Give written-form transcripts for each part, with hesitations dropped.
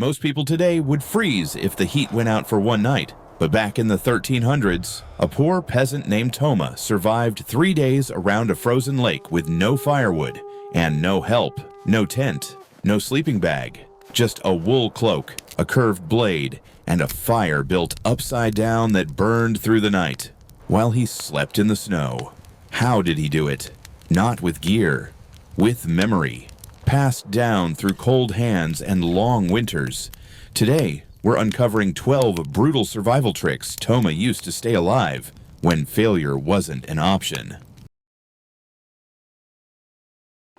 Most people today would freeze if the heat went out for one night. But back in the 1300s, a poor peasant named Toma survived 3 days around a frozen lake with no firewood and no help, no tent, no sleeping bag, just a wool cloak, a curved blade, and a fire built upside down that burned through the night while he slept in the snow. How did he do it? Not with gear, with memory, passed down through cold hands and long winters. Today, we're uncovering 12 brutal survival tricks Toma used to stay alive when failure wasn't an option.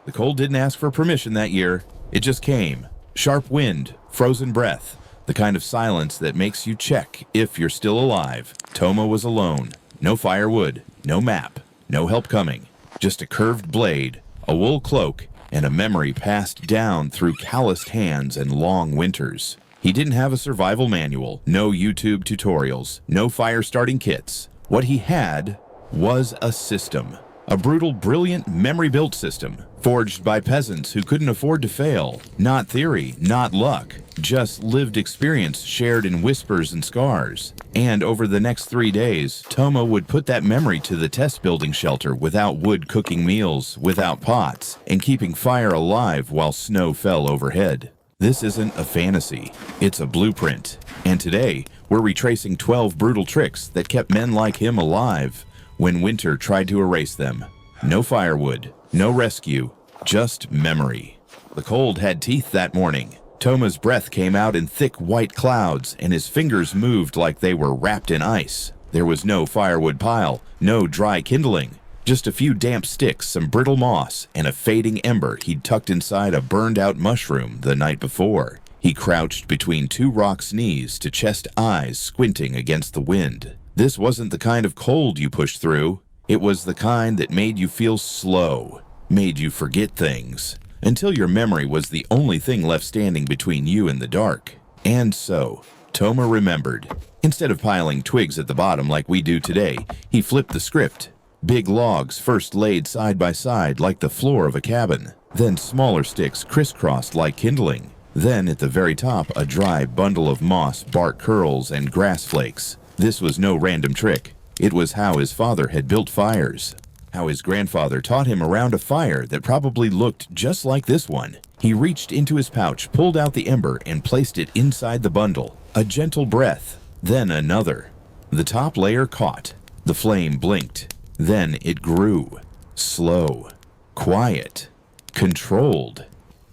The cold didn't ask for permission that year. It just came. Sharp wind, frozen breath, the kind of silence that makes you check if you're still alive. Toma was alone. No firewood, no map, no help coming. Just a curved blade, a wool cloak, and a memory passed down through calloused hands and long winters. He didn't have a survival manual, no YouTube tutorials, no fire-starting kits. What he had was a system. A brutal, brilliant, memory-built system, forged by peasants who couldn't afford to fail. Not theory, not luck, just lived experience shared in whispers and scars. And over the next 3 days, Toma would put that memory to the test building shelter without wood cooking meals, without pots, and keeping fire alive while snow fell overhead. This isn't a fantasy, it's a blueprint. And today, we're retracing 12 brutal tricks that kept men like him alive when winter tried to erase them. No firewood, no rescue, just memory. The cold had teeth that morning. Toma's breath came out in thick white clouds, and his fingers moved like they were wrapped in ice. There was no firewood pile, no dry kindling, just a few damp sticks, some brittle moss, and a fading ember he'd tucked inside a burned-out mushroom the night before. He crouched between two rock's knees to chest eyes squinting against the wind. This wasn't the kind of cold you pushed through. It was the kind that made you feel slow, made you forget things, until your memory was the only thing left standing between you and the dark. And so, Toma remembered. Instead of piling twigs at the bottom like we do today, he flipped the script. Big logs first laid side by side like the floor of a cabin, then smaller sticks crisscrossed like kindling. Then at the very top, a dry bundle of moss, bark curls, and grass flakes. This was no random trick. It was how his father had built fires. How his grandfather taught him around a fire that probably looked just like this one. He reached into his pouch, pulled out the ember, and placed it inside the bundle. A gentle breath, then another. The top layer caught. The flame blinked. Then it grew. Slow. Quiet. Controlled.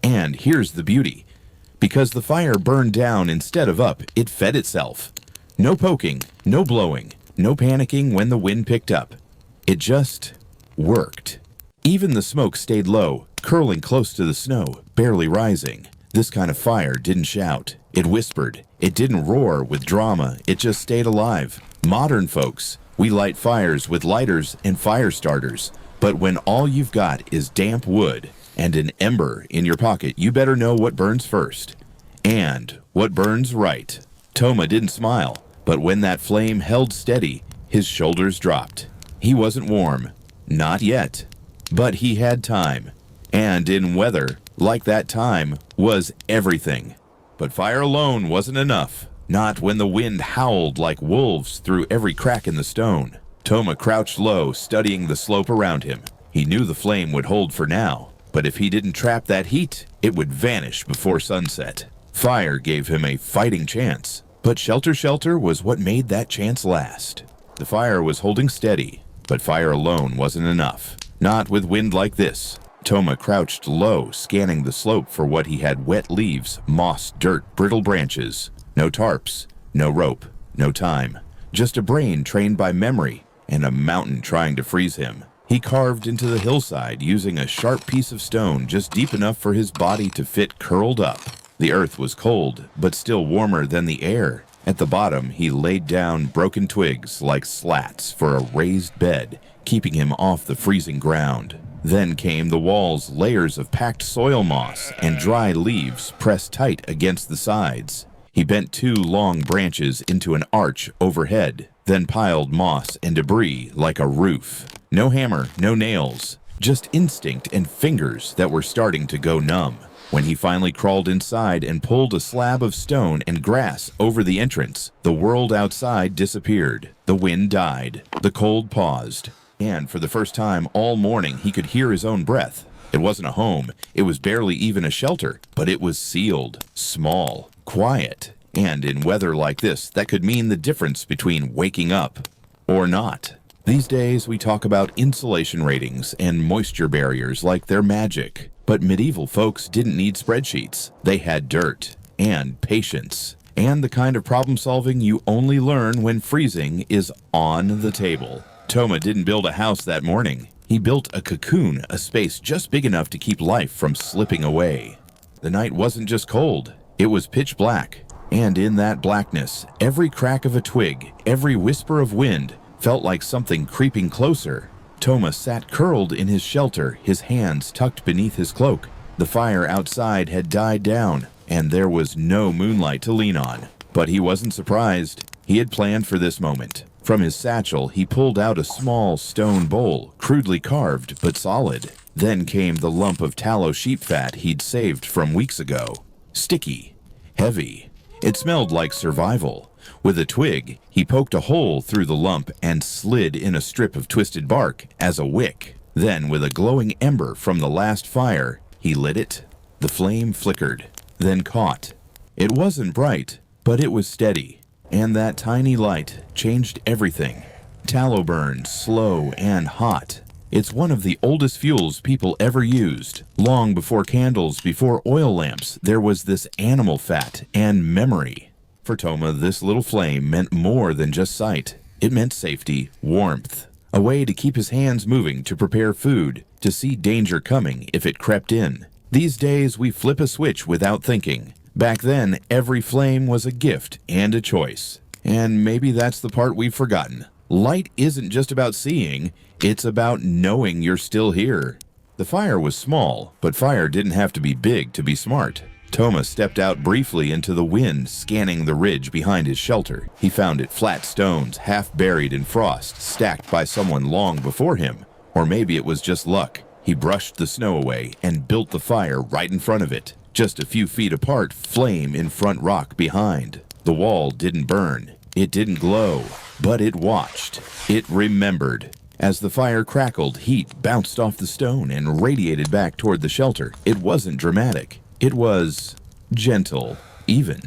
And here's the beauty. Because the fire burned down instead of up, it fed itself. No poking, no blowing, no panicking when the wind picked up. It just worked. Even the smoke stayed low, curling close to the snow, barely rising. This kind of fire didn't shout. It whispered. It didn't roar with drama. It just stayed alive. Modern folks, we light fires with lighters and fire starters. But when all you've got is damp wood and an ember in your pocket, you better know what burns first. And what burns right. Toma didn't smile. But when that flame held steady, his shoulders dropped. He wasn't warm. Not yet. But he had time. And in weather, like that time, was everything. But fire alone wasn't enough. Not when the wind howled like wolves through every crack in the stone. Toma crouched low, studying the slope around him. He knew the flame would hold for now. But if he didn't trap that heat, it would vanish before sunset. Fire gave him a fighting chance. But shelter was what made that chance last. The fire was holding steady, but fire alone wasn't enough. Not with wind like this. Toma crouched low, scanning the slope for what he had: wet leaves, moss, dirt, brittle branches. No tarps, no rope, no time. Just a brain trained by memory and a mountain trying to freeze him. He carved into the hillside using a sharp piece of stone just deep enough for his body to fit curled up. The earth was cold, but still warmer than the air. At the bottom, he laid down broken twigs like slats for a raised bed, keeping him off the freezing ground. Then came the walls, layers of packed soil moss and dry leaves pressed tight against the sides. He bent 2 long branches into an arch overhead, then piled moss and debris like a roof. No hammer, no nails, just instinct and fingers that were starting to go numb. When he finally crawled inside and pulled a slab of stone and grass over the entrance, the world outside disappeared. The wind died. The cold paused. And for the first time all morning, he could hear his own breath. It wasn't a home. It was barely even a shelter, but it was sealed, small, quiet. And in weather like this, that could mean the difference between waking up or not. These days, we talk about insulation ratings and moisture barriers like they're magic. But medieval folks didn't need spreadsheets. They had dirt and patience and the kind of problem solving you only learn when freezing is on the table. Toma didn't build a house that morning. He built a cocoon, a space just big enough to keep life from slipping away. The night wasn't just cold, it was pitch black. And in that blackness, every crack of a twig, every whisper of wind felt like something creeping closer. Toma sat curled in his shelter, his hands tucked beneath his cloak. The fire outside had died down, and there was no moonlight to lean on. But he wasn't surprised. He had planned for this moment. From his satchel, he pulled out a small stone bowl, crudely carved but solid. Then came the lump of tallow sheep fat he'd saved from weeks ago. Sticky, heavy. It smelled like survival. With a twig, he poked a hole through the lump and slid in a strip of twisted bark as a wick. Then, with a glowing ember from the last fire, he lit it. The flame flickered, then caught. It wasn't bright, but it was steady, and that tiny light changed everything. Tallow burns slow and hot. It's one of the oldest fuels people ever used. Long before candles, before oil lamps, there was this animal fat and memory. For Toma, this little flame meant more than just sight. It meant safety, warmth, a way to keep his hands moving, to prepare food, to see danger coming if it crept in. These days, we flip a switch without thinking. Back then, every flame was a gift and a choice. And maybe that's the part we've forgotten. Light isn't just about seeing, it's about knowing you're still here. The fire was small, but fire didn't have to be big to be smart. Toma stepped out briefly into the wind, scanning the ridge behind his shelter. He found it flat stones, half buried in frost, stacked by someone long before him. Or maybe it was just luck. He brushed the snow away and built the fire right in front of it. Just a few feet apart, flame in front, rock behind. The wall didn't burn. It didn't glow. But it watched. It remembered. As the fire crackled, heat bounced off the stone and radiated back toward the shelter. It wasn't dramatic. It was gentle, even,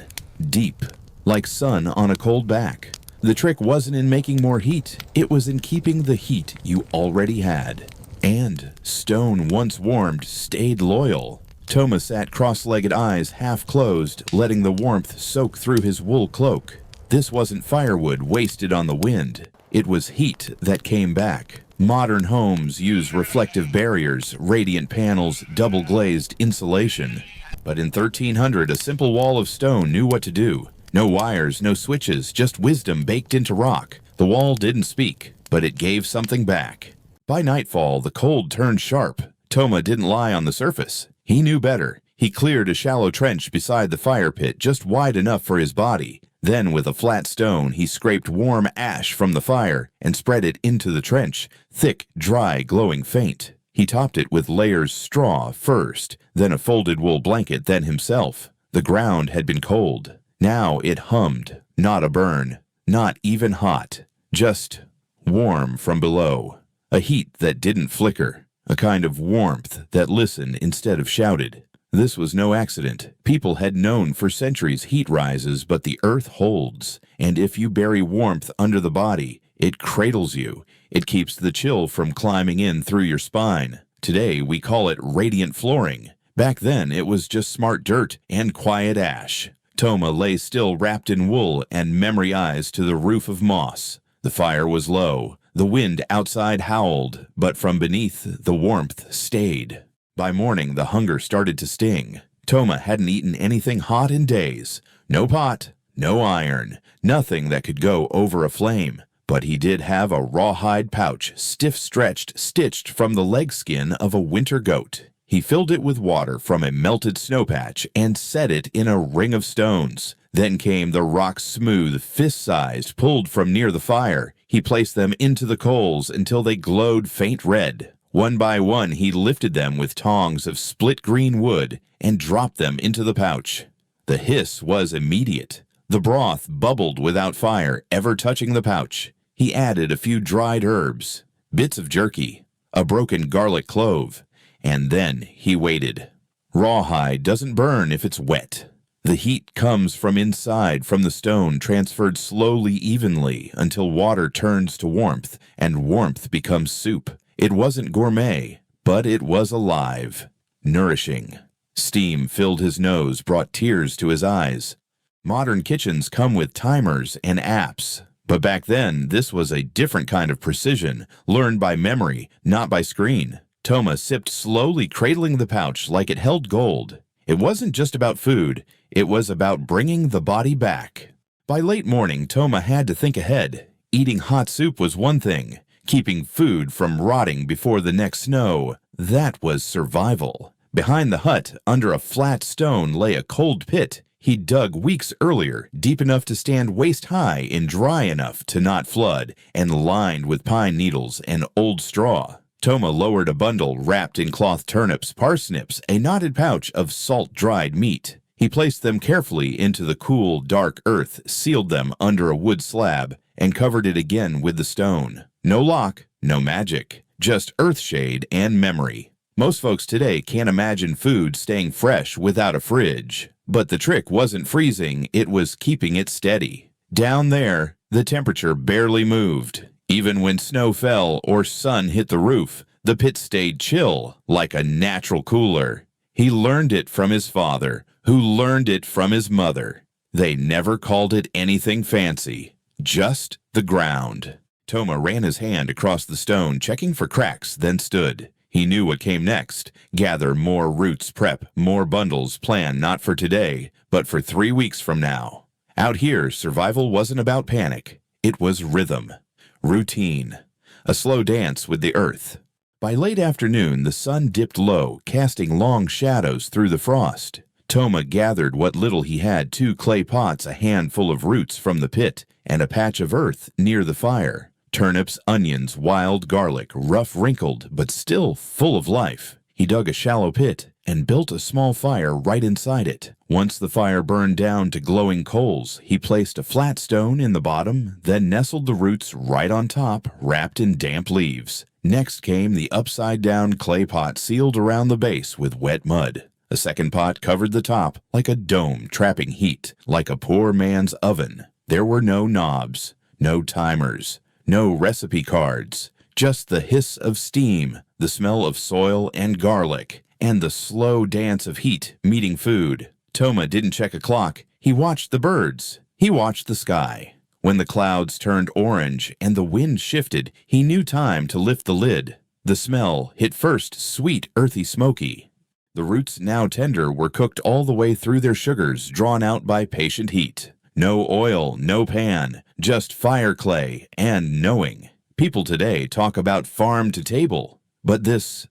deep, like sun on a cold back. The trick wasn't in making more heat. It was in keeping the heat you already had. And stone once warmed stayed loyal. Toma sat cross-legged, eyes half closed, letting the warmth soak through his wool cloak. This wasn't firewood wasted on the wind. It was heat that came back. Modern homes use reflective barriers, radiant panels, double-glazed insulation. But in 1300, a simple wall of stone knew what to do. No wires, no switches, just wisdom baked into rock. The wall didn't speak, but it gave something back. By nightfall, the cold turned sharp. Toma didn't lie on the surface. He knew better. He cleared a shallow trench beside the fire pit, just wide enough for his body. Then, with a flat stone, he scraped warm ash from the fire and spread it into the trench, thick, dry, glowing faint. He topped it with layers straw first, then a folded wool blanket, then himself. The ground had been cold. Now it hummed, not a burn, not even hot, just warm from below. A heat that didn't flicker, a kind of warmth that listened instead of shouted. This was no accident. People had known for centuries heat rises, but the earth holds. And if you bury warmth under the body, it cradles you. It keeps the chill from climbing in through your spine. Today, we call it radiant flooring. Back then, it was just smart dirt and quiet ash. Toma lay still, wrapped in wool and memory eyes to the roof of moss. The fire was low. The wind outside howled, but from beneath, the warmth stayed. By morning, the hunger started to sting. Toma hadn't eaten anything hot in days. No pot, no iron, nothing that could go over a flame. But he did have a rawhide pouch, stiff-stretched, stitched from the leg skin of a winter goat. He filled it with water from a melted snow patch and set it in a ring of stones. Then came the rock-smooth, fist-sized, pulled from near the fire. He placed them into the coals until they glowed faint red. One by one, he lifted them with tongs of split green wood and dropped them into the pouch. The hiss was immediate. The broth bubbled without fire ever touching the pouch. He added a few dried herbs, bits of jerky, a broken garlic clove, and then he waited. Rawhide doesn't burn if it's wet. The heat comes from inside, from the stone, transferred slowly, evenly, until water turns to warmth, and warmth becomes soup. It wasn't gourmet, but it was alive, nourishing. Steam filled his nose, brought tears to his eyes. Modern kitchens come with timers and apps, but back then, this was a different kind of precision, learned by memory, not by screen. Toma sipped slowly, cradling the pouch like it held gold. It wasn't just about food, it was about bringing the body back. By late morning, Toma had to think ahead. Eating hot soup was one thing. Keeping food from rotting before the next snow, that was survival. Behind the hut, under a flat stone, lay a cold pit he'd dug weeks earlier, deep enough to stand waist-high and dry enough to not flood, and lined with pine needles and old straw. Toma lowered a bundle wrapped in cloth turnips, parsnips, a knotted pouch of salt-dried meat. He placed them carefully into the cool, dark earth, sealed them under a wood slab, and covered it again with the stone. No lock, no magic, just earthshade and memory. Most folks today can't imagine food staying fresh without a fridge. But the trick wasn't freezing, it was keeping it steady. Down there, the temperature barely moved. Even when snow fell or sun hit the roof, the pit stayed chill, like a natural cooler. He learned it from his father, who learned it from his mother. They never called it anything fancy, just the ground. Toma ran his hand across the stone, checking for cracks, then stood. He knew what came next. Gather more roots, prep more bundles, plan not for today, but for 3 weeks from now. Out here, survival wasn't about panic. It was rhythm, routine, a slow dance with the earth. By late afternoon, the sun dipped low, casting long shadows through the frost. Toma gathered what little he had, 2 clay pots, a handful of roots from the pit, and a patch of earth near the fire. Turnips, onions, wild garlic, rough wrinkled, but still full of life. He dug a shallow pit and built a small fire right inside it. Once the fire burned down to glowing coals, he placed a flat stone in the bottom, then nestled the roots right on top, wrapped in damp leaves. Next came the upside-down clay pot sealed around the base with wet mud. A second pot covered the top like a dome trapping heat, like a poor man's oven. There were no knobs, no timers, no recipe cards, just the hiss of steam, the smell of soil and garlic, and the slow dance of heat meeting food. Toma didn't check a clock. He watched the birds. He watched the sky. When the clouds turned orange and the wind shifted, he knew time to lift the lid. The smell hit first, sweet, earthy, smoky. The roots, now tender, were cooked all the way through their sugars, drawn out by patient heat. No oil, no pan, just fire clay and knowing. People today talk about farm to table, but this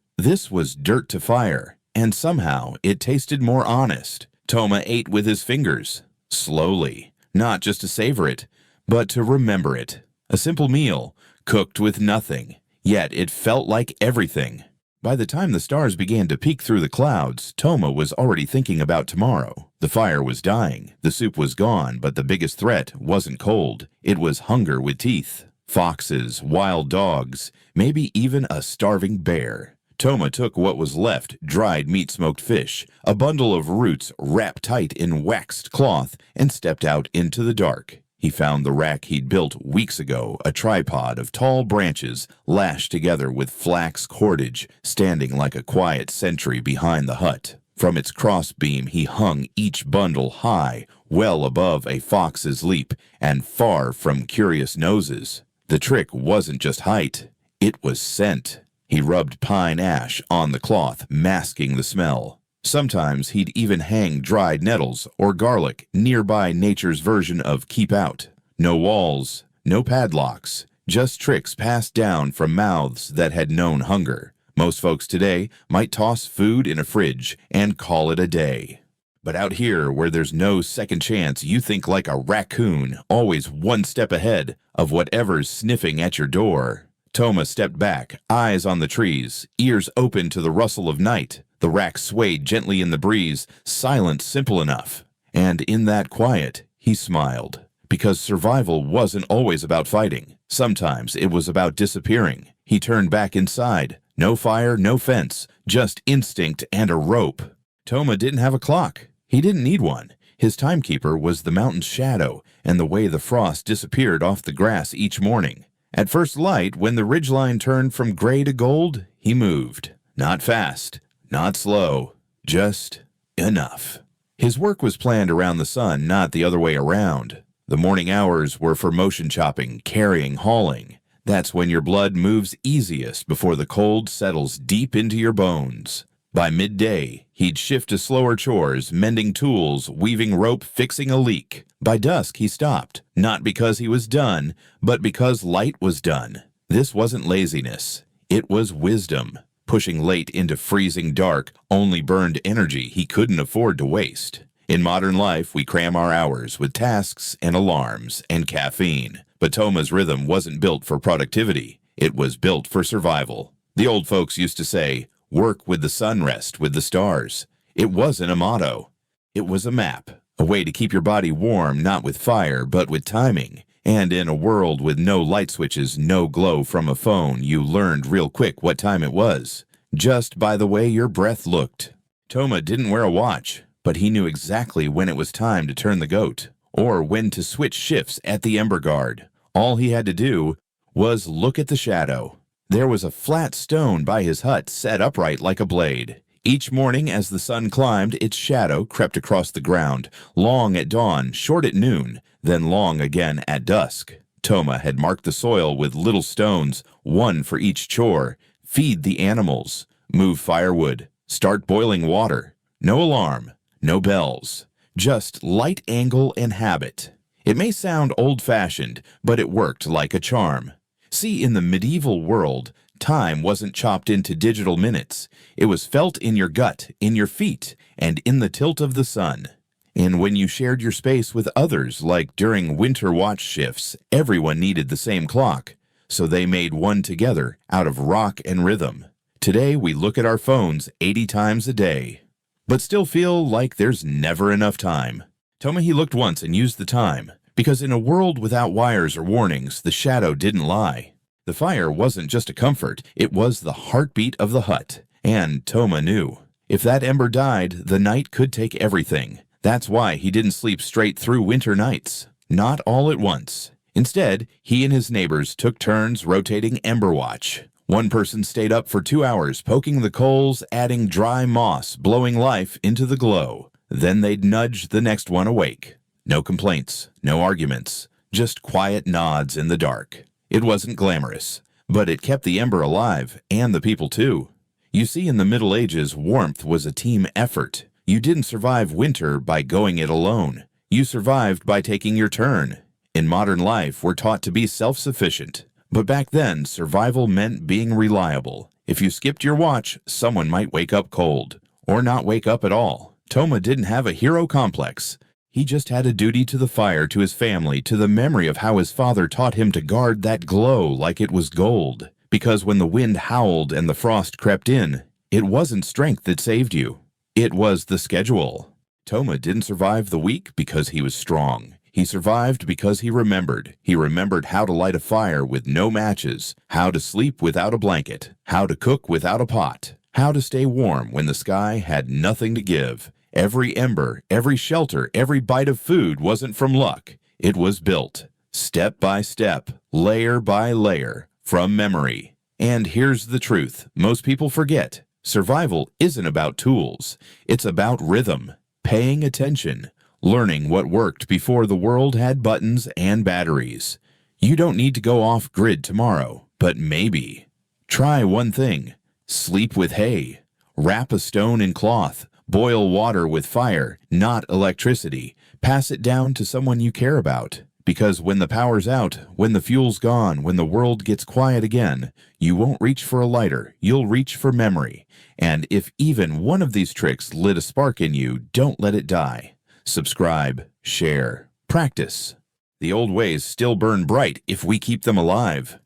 was dirt to fire, and somehow it tasted more honest. Toma ate with his fingers, slowly, not just to savor it, but to remember it. A simple meal, cooked with nothing, yet it felt like everything. By the time the stars began to peek through the clouds, Toma was already thinking about tomorrow. The fire was dying, the soup was gone, but the biggest threat wasn't cold. It was hunger with teeth. Foxes, wild dogs, maybe even a starving bear. Toma took what was left, dried meat-smoked fish, a bundle of roots wrapped tight in waxed cloth, and stepped out into the dark. He found the rack he'd built weeks ago, a tripod of tall branches lashed together with flax cordage, standing like a quiet sentry behind the hut. From its crossbeam he hung each bundle high, well above a fox's leap, and far from curious noses. The trick wasn't just height, it was scent. He rubbed pine ash on the cloth, masking the smell. Sometimes he'd even hang dried nettles or garlic nearby, nature's version of keep out. No walls, no padlocks, just tricks passed down from mouths that had known hunger. Most folks today might toss food in a fridge and call it a day. But out here, where there's no second chance, you think like a raccoon, always one step ahead of whatever's sniffing at your door. Toma stepped back, eyes on the trees, ears open to the rustle of night. The rack swayed gently in the breeze, silent simple enough. And in that quiet, he smiled. Because survival wasn't always about fighting. Sometimes it was about disappearing. He turned back inside. No fire, no fence, just instinct and a rope. Toma didn't have a clock. He didn't need one. His timekeeper was the mountain's shadow and the way the frost disappeared off the grass each morning. At first light, when the ridgeline turned from gray to gold, he moved. Not fast, not slow, just enough. His work was planned around the sun, not the other way around. The morning hours were for motion chopping, carrying, hauling. That's when your blood moves easiest before the cold settles deep into your bones. By midday, he'd shift to slower chores, mending tools, weaving rope, fixing a leak. By dusk, he stopped, not because he was done, but because light was done. This wasn't laziness. It was wisdom. Pushing late into freezing dark only burned energy he couldn't afford to waste. In modern life, we cram our hours with tasks and alarms and caffeine. But Toma's rhythm wasn't built for productivity. It was built for survival. The old folks used to say, "Work with the sun, rest with the stars." It wasn't a motto. It was a map, a way to keep your body warm, not with fire, but with timing. And in a world with no light switches, no glow from a phone, you learned real quick what time it was, just by the way your breath looked. Toma didn't wear a watch, but he knew exactly when it was time to turn the goat, or when to switch shifts at the ember guard. All he had to do was look at the shadow. There was a flat stone by his hut set upright like a blade. Each morning as the sun climbed, its shadow crept across the ground, long at dawn, short at noon, then long again at dusk. Toma had marked the soil with little stones, one for each chore. Feed the animals, move firewood, start boiling water. No alarm, no bells, just light angle and habit. It may sound old-fashioned, but it worked like a charm. See, in the medieval world, time wasn't chopped into digital minutes. It was felt in your gut, in your feet, and in the tilt of the sun. And when you shared your space with others, like during winter watch shifts, everyone needed the same clock, so they made one together out of rock and rhythm. Today, we look at our phones 80 times a day, but still feel like there's never enough time. Toma, he looked once and used the time, because in a world without wires or warnings, the shadow didn't lie. The fire wasn't just a comfort, it was the heartbeat of the hut. And Toma knew. If that ember died, the night could take everything. That's why he didn't sleep straight through winter nights. Not all at once. Instead, he and his neighbors took turns rotating ember watch. One person stayed up for 2 hours, poking the coals, adding dry moss, blowing life into the glow. Then they'd nudge the next one awake. No complaints, no arguments, just quiet nods in the dark. It wasn't glamorous, but it kept the ember alive, and the people too. You see, in the Middle Ages, warmth was a team effort. You didn't survive winter by going it alone. You survived by taking your turn. In modern life, we're taught to be self-sufficient. But back then, survival meant being reliable. If you skipped your watch, someone might wake up cold, or not wake up at all. Toma didn't have a hero complex. He just had a duty to the fire, to his family, to the memory of how his father taught him to guard that glow like it was gold. Because when the wind howled and the frost crept in, it wasn't strength that saved you. It was the schedule. Toma didn't survive the week because he was strong. He survived because he remembered. He remembered how to light a fire with no matches, how to sleep without a blanket, how to cook without a pot, how to stay warm when the sky had nothing to give. Every ember, every shelter, every bite of food wasn't from luck. It was built, step by step, layer by layer, from memory. And here's the truth most people forget. Survival isn't about tools. It's about rhythm, paying attention, learning what worked before the world had buttons and batteries. You don't need to go off-grid tomorrow, but maybe. Try one thing. Sleep with hay. Wrap a stone in cloth. Boil water with fire, not electricity. Pass it down to someone you care about. Because when the power's out, when the fuel's gone, when the world gets quiet again, you won't reach for a lighter, you'll reach for memory. And if even one of these tricks lit a spark in you, don't let it die. Subscribe, share, practice. The old ways still burn bright if we keep them alive.